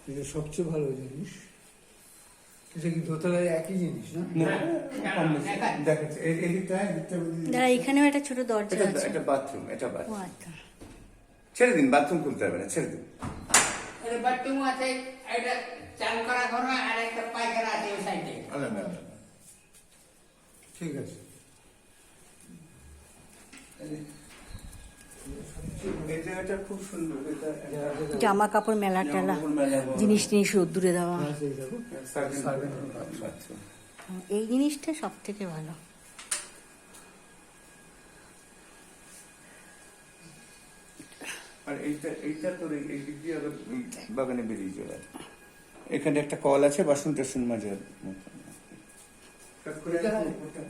এটা সবচেয়ে ভালো জিনিস। এটা কি দোতলায় একই জিনিস না? দেখাচ্ছে এদিকটা এখানেও একটা ছোট দরজা আছে। এটা বাথরুম, এটা ও বাথরুম। আচ্ছা। ছেড়ে দিন, বাথরুম খুলতে হবে না, ছেড়ে দিন। এটা বাথরুম আছে, এটা চান করা ঘর আর একটা পায়খানা আছে ওই সাইডে। ঠিক আছে। এই জায়গাটা খুব সুন্দর। জামা কাপড় মেলা টেলা, জিনিস টিনিস রোদ্দুরে দেওয়া, হ্যাঁ, সেই দেখো। বাথরুম। এই জিনিসটা সব থেকে ভালো। আর এইটা তোর এই দিক দিয়ে আবার ওই বাগানে বেরিয়ে যাবে। এখানে একটা কল আছে বাসন টাসন মাজার মতো।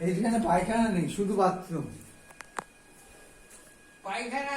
এইখানে পায়খানা নেই, শুধু বাথরুম। পায়খানা